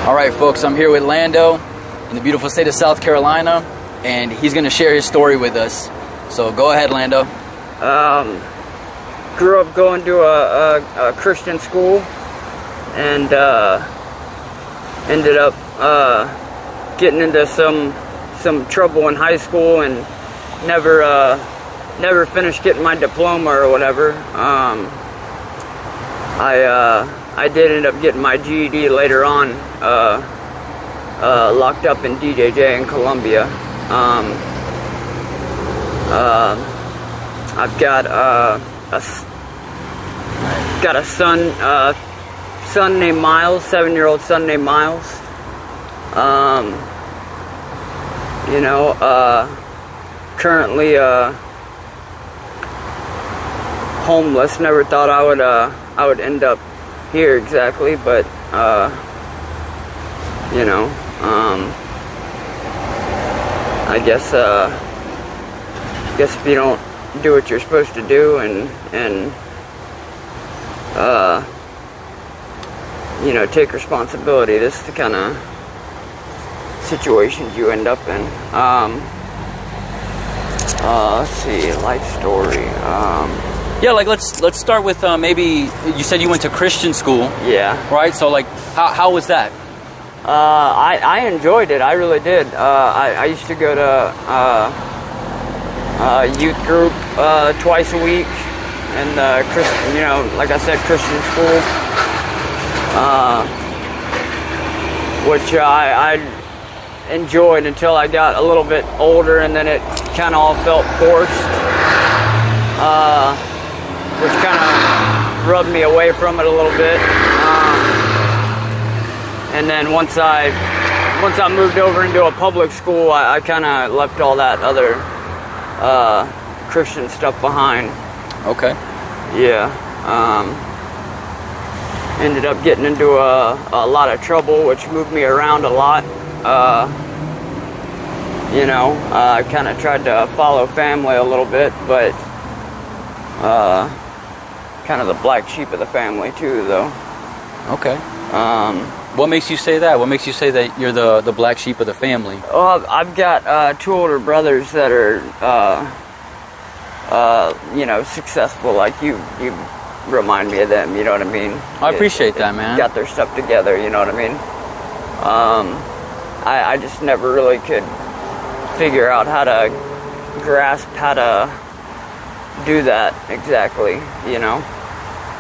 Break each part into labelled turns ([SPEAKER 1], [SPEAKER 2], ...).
[SPEAKER 1] All right, folks, I'm here with Lando in the beautiful state of South Carolina, and he's going to share his story with us. So go ahead, Lando.
[SPEAKER 2] Grew up going to a Christian school, and ended up getting into some trouble in high school, and never finished getting my diploma or whatever. I did end up getting my GED later on, locked up in DJJ in Columbia. I've got a son named Miles, 7-year-old son named Miles. Currently homeless. Never thought I would end up here exactly, but I guess if you don't do what you're supposed to do and take responsibility, this is the kind of situations you end up in. Let's see, life story.
[SPEAKER 1] Yeah, like let's start with maybe you said you went to Christian school.
[SPEAKER 2] Yeah.
[SPEAKER 1] Right. So like, how was that?
[SPEAKER 2] I enjoyed it. I really did. I used to go to youth group twice a week, and Christian, like I said, Christian school, which I enjoyed until I got a little bit older, and then it kind of all felt forced, which kind of rubbed me away from it a little bit. And then once I moved over into a public school, I kind of left all that other Christian stuff behind.
[SPEAKER 1] Okay.
[SPEAKER 2] Yeah. Ended up getting into a lot of trouble, which moved me around a lot. I kind of tried to follow family a little bit, but kind of the black sheep of the family too, though.
[SPEAKER 1] Okay. What makes you say that? What makes you say that you're the black sheep of the family?
[SPEAKER 2] Well, I've got 2 older brothers that are, successful. Like you remind me of them. You know what I mean?
[SPEAKER 1] I appreciate that, man.
[SPEAKER 2] Got their stuff together. You know what I mean? I just never really could figure out how to grasp how to do that exactly.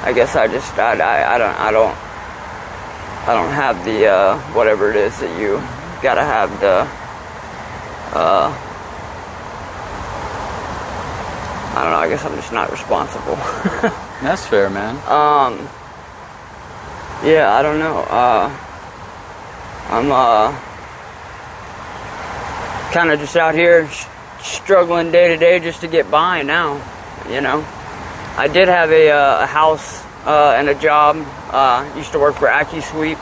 [SPEAKER 2] I guess I don't have the whatever it is that you gotta have the I don't know, I guess I'm just not responsible.
[SPEAKER 1] That's fair, man.
[SPEAKER 2] Yeah, I don't know. I'm kind of just out here struggling day to day just to get by now. I did have a house and a job. Used to work for AccuSweep.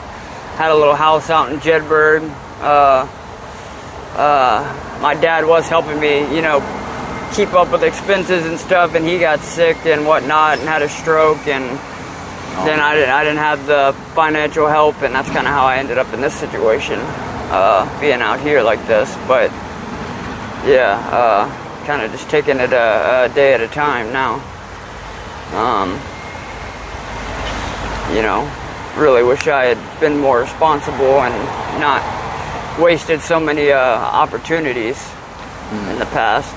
[SPEAKER 2] Had a little house out in Jedburgh. My dad was helping me, keep up with expenses and stuff, and he got sick and whatnot and had a stroke, and then I didn't have the financial help, and that's kind of how I ended up in this situation, being out here like this. But yeah, kind of just taking it a day at a time now. Really wish I had been more responsible and not wasted so many opportunities in the past.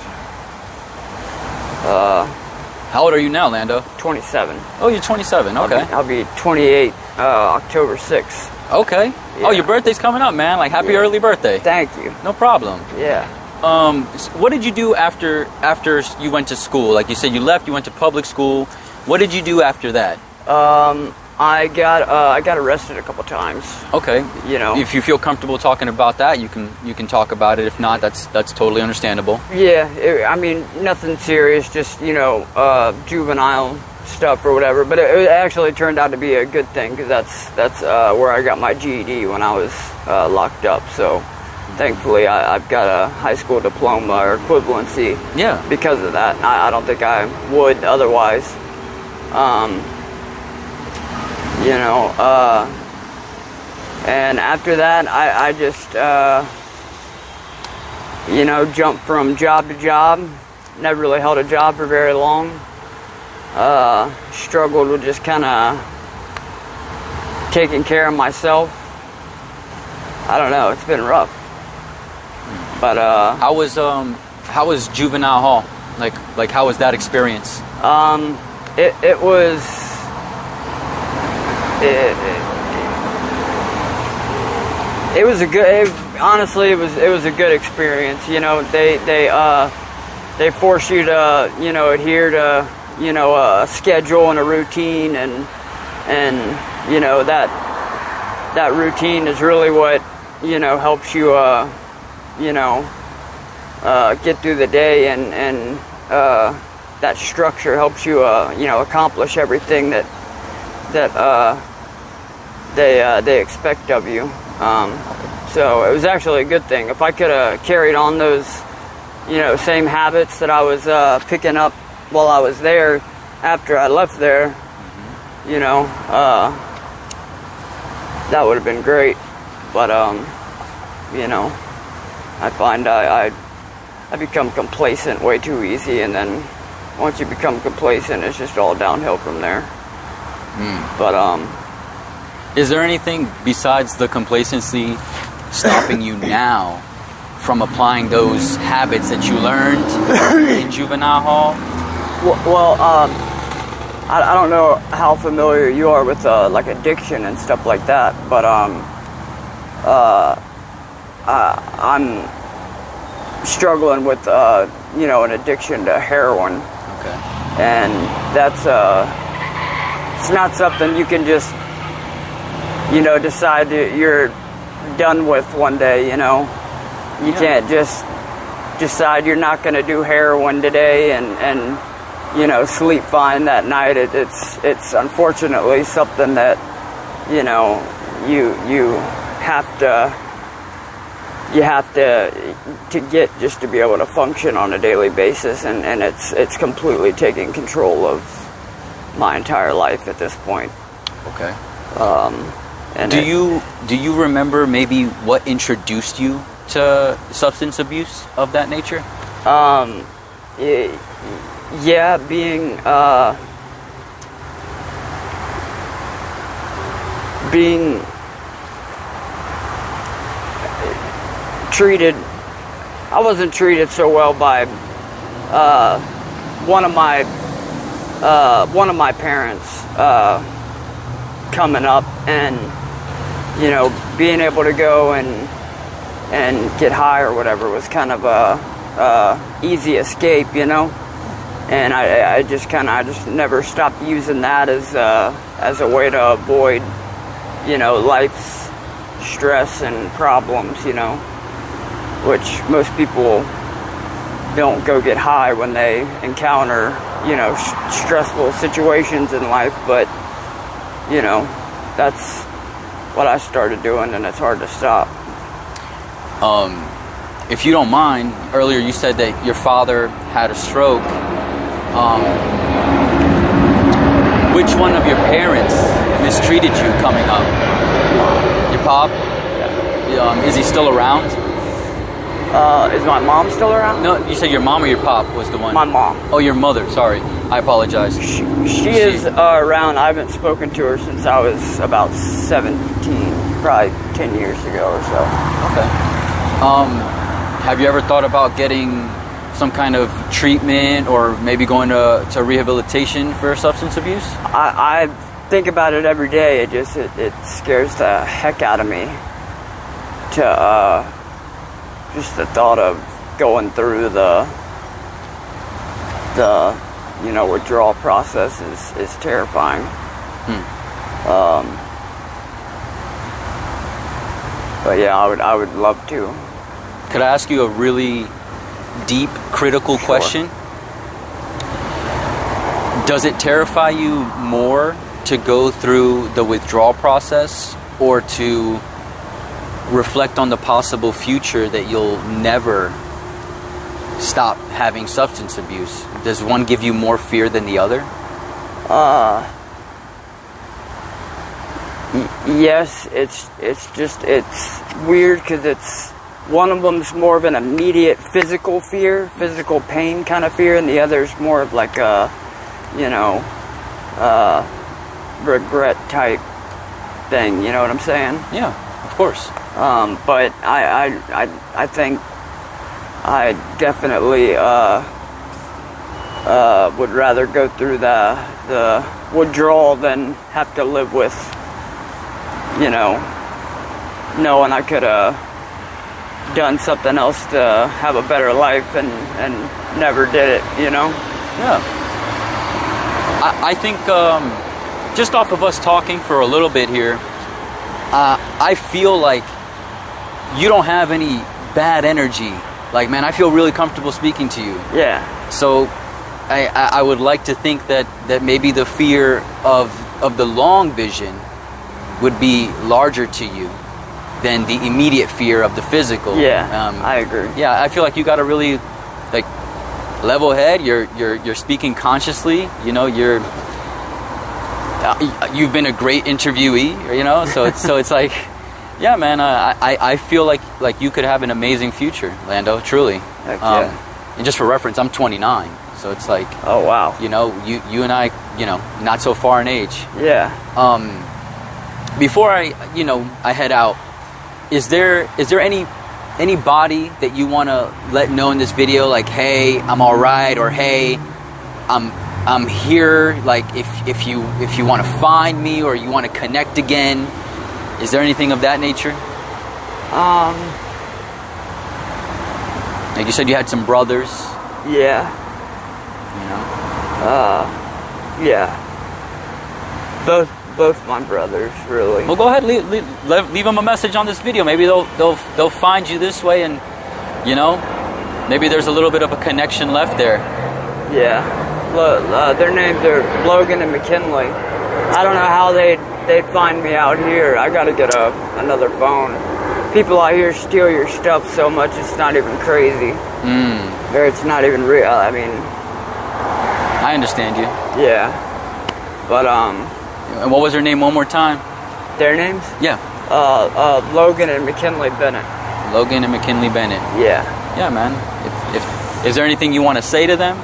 [SPEAKER 1] How old are you now, Lando?
[SPEAKER 2] 27.
[SPEAKER 1] Oh, you're 27. Okay.
[SPEAKER 2] I'll be 28 October 6th.
[SPEAKER 1] Okay.
[SPEAKER 2] Yeah.
[SPEAKER 1] Oh, your birthday's coming up, man. Like, happy early birthday.
[SPEAKER 2] Thank you.
[SPEAKER 1] No problem.
[SPEAKER 2] Yeah.
[SPEAKER 1] What did you do after you went to school? Like you said, you left, you went to public school. What did you do after that?
[SPEAKER 2] I got arrested a couple times.
[SPEAKER 1] Okay. If you feel comfortable talking about that, you can talk about it. If not, that's totally understandable.
[SPEAKER 2] Yeah, nothing serious, just juvenile stuff or whatever. But it actually turned out to be a good thing, because that's where I got my GED when I was locked up. So thankfully, I've got a high school diploma or equivalency.
[SPEAKER 1] Yeah.
[SPEAKER 2] Because of that, I don't think I would otherwise. And after that, I just, you know, jumped from job to job. Never really held a job for very long. Struggled with just kind of taking care of myself. I don't know, it's been rough. But
[SPEAKER 1] how was Juvenile Hall? Like how was that experience?
[SPEAKER 2] It was a good. Honestly, it was a good experience. You know, they force you to, you know, adhere to, you know, a schedule and a routine, and you know that routine is really what, you know, helps you you know, get through the day, and that structure helps you you know, accomplish everything that they expect of you. So it was actually a good thing. If I could have carried on those, you know, same habits that I was picking up while I was there after I left there, you know, that would have been great. But you know, I find I become complacent way too easy, and then once you become complacent, it's just all downhill from there. But
[SPEAKER 1] is there anything besides the complacency stopping you now from applying those habits that you learned in Juvenile Hall?
[SPEAKER 2] Well, I don't know how familiar you are with like addiction and stuff like that, but I'm struggling with you know, an addiction to heroin.
[SPEAKER 1] Okay.
[SPEAKER 2] And that's it's not something you can just, you know, decide that you're done with one day. You know, you can't just decide you're not going to do heroin today and you know, sleep fine that night. It's unfortunately something that, you know, you have to get just to be able to function on a daily basis, and it's completely taking control of my entire life at this point.
[SPEAKER 1] Okay.
[SPEAKER 2] And
[SPEAKER 1] do you remember maybe what introduced you to substance abuse of that nature?
[SPEAKER 2] Yeah, being treated. I wasn't treated so well by one of my parents coming up, and you know, being able to go and get high or whatever was kind of a easy escape, you know. And I just never stopped using that as a way to avoid, you know, life's stress and problems, you know, which most people don't go get high when they encounter, you know, stressful situations in life. But, you know, that's what I started doing, and it's hard to stop.
[SPEAKER 1] If you don't mind, earlier you said that your father had a stroke. Which one of your parents mistreated you coming up? Your pop? Yeah. Is he still around?
[SPEAKER 2] Is my mom still around?
[SPEAKER 1] No, you said your mom or your pop was the one?
[SPEAKER 2] My mom.
[SPEAKER 1] Oh, your mother. Sorry. I apologize.
[SPEAKER 2] She is around. I haven't spoken to her since I was about 17, probably 10 years ago or so.
[SPEAKER 1] Okay. Have you ever thought about getting some kind of treatment, or maybe going to rehabilitation for substance abuse?
[SPEAKER 2] I think about it every day. It scares the heck out of me to just the thought of going through the you know, withdrawal process is terrifying. But yeah, I would love to.
[SPEAKER 1] Could I ask you a really deep, critical question? Does it terrify you more to go through the withdrawal process, or to reflect on the possible future that you'll never stop having substance abuse? Does one give you more fear than the other?
[SPEAKER 2] Yes, it's weird because it's one of them's more of an immediate physical fear, physical pain kind of fear, and the other's more of like a, regret type thing. You know what I'm saying?
[SPEAKER 1] Yeah, of course.
[SPEAKER 2] But I think I definitely would rather go through the withdrawal than have to live with, knowing I could have done something else to have a better life and never did it,
[SPEAKER 1] Yeah. I think just off of us talking for a little bit here, I feel like you don't have any bad energy. Like, man, I feel really comfortable speaking to you.
[SPEAKER 2] Yeah.
[SPEAKER 1] So I would like to think that maybe the fear of the long vision would be larger to you than the immediate fear of the physical.
[SPEAKER 2] Yeah, I agree.
[SPEAKER 1] Yeah, I feel like you got a really like level head. You're speaking consciously. You've been a great interviewee. So it's like, yeah, man. I feel like you could have an amazing future, Lando. Truly.
[SPEAKER 2] Heck yeah.
[SPEAKER 1] And just for reference, I'm 29. So it's like,
[SPEAKER 2] oh wow.
[SPEAKER 1] You and I, not so far in age.
[SPEAKER 2] Yeah.
[SPEAKER 1] Before I head out, is there anybody that you want to let know in this video, like, hey, I'm all right, or hey, I'm here, like if you want to find me or you want to connect again? Is there anything of that nature? Like you said, you had some brothers.
[SPEAKER 2] Yeah. Yeah. Both my brothers, really.
[SPEAKER 1] Well, go ahead, leave them a message on this video. Maybe they'll find you this way, and maybe there's a little bit of a connection left there.
[SPEAKER 2] Yeah. Their names are Logan and McKinley. I don't know how they'd find me out here. I gotta get another phone. People out here steal your stuff so much it's not even crazy. Or it's not even real. I mean,
[SPEAKER 1] I understand you.
[SPEAKER 2] Yeah. But
[SPEAKER 1] and what was their name one more time?
[SPEAKER 2] Their names?
[SPEAKER 1] Yeah.
[SPEAKER 2] Logan and McKinley Bennett.
[SPEAKER 1] Logan and McKinley Bennett.
[SPEAKER 2] Yeah.
[SPEAKER 1] Yeah, man. If is there anything you want to say to them?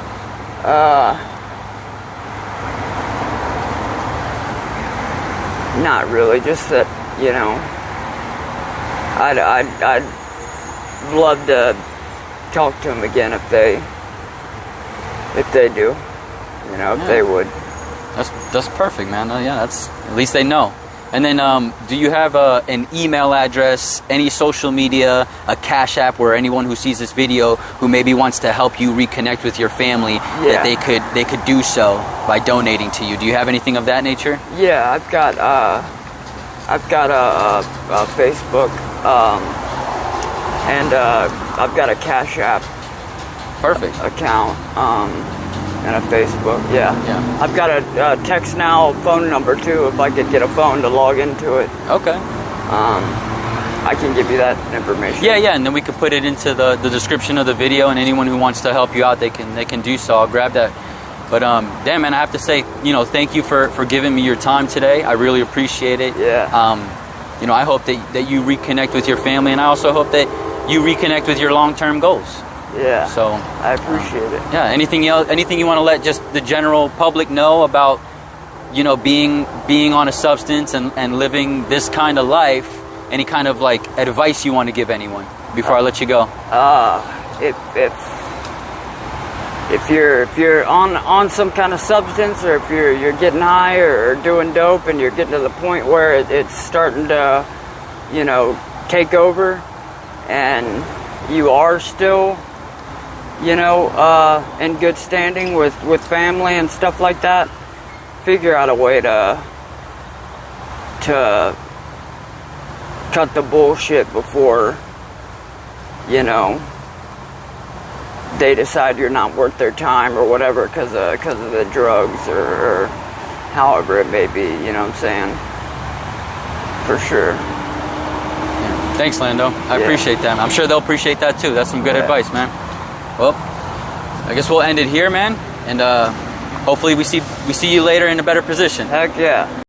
[SPEAKER 2] Not really. Just that, I'd love to talk to them again if they do, if they would.
[SPEAKER 1] That's perfect, man. Yeah, that's at least they know. And then, do you have an email address, any social media, a Cashapp, where anyone who sees this video who maybe wants to help you reconnect with your family, that they could do so by donating to you? Do you have anything of that nature?
[SPEAKER 2] Yeah, I've got a Facebook, and I've got a Cashapp.
[SPEAKER 1] Perfect.
[SPEAKER 2] Account. And a Facebook, yeah. I've got a text now phone number too. If I could get a phone to log into it.
[SPEAKER 1] Okay.
[SPEAKER 2] I can give you that information.
[SPEAKER 1] Yeah, and then we could put it into the description of the video, and anyone who wants to help you out, they can do so. I'll grab that. But damn, man, I have to say, thank you for giving me your time today. I really appreciate it.
[SPEAKER 2] Yeah.
[SPEAKER 1] I hope that you reconnect with your family, and I also hope that you reconnect with your long-term goals.
[SPEAKER 2] Yeah.
[SPEAKER 1] So
[SPEAKER 2] I appreciate it.
[SPEAKER 1] Yeah. Anything else? Anything you want to let just the general public know about, being on a substance and living this kind of life? Any kind of like advice you want to give anyone before I let you go? If you're on some kind of substance, or if you're getting high or doing dope, and you're getting to the point where it's starting to, take over, and you are still, in good standing with family and stuff like that, figure out a way to cut the bullshit before, they decide you're not worth their time or whatever because of the drugs or however it may be, you know what I'm saying? For sure. Yeah. Thanks, Lando. I appreciate that. I'm sure they'll appreciate that too. That's some good advice, man. Well, I guess we'll end it here, man, and hopefully we see you later in a better position.
[SPEAKER 2] Heck yeah.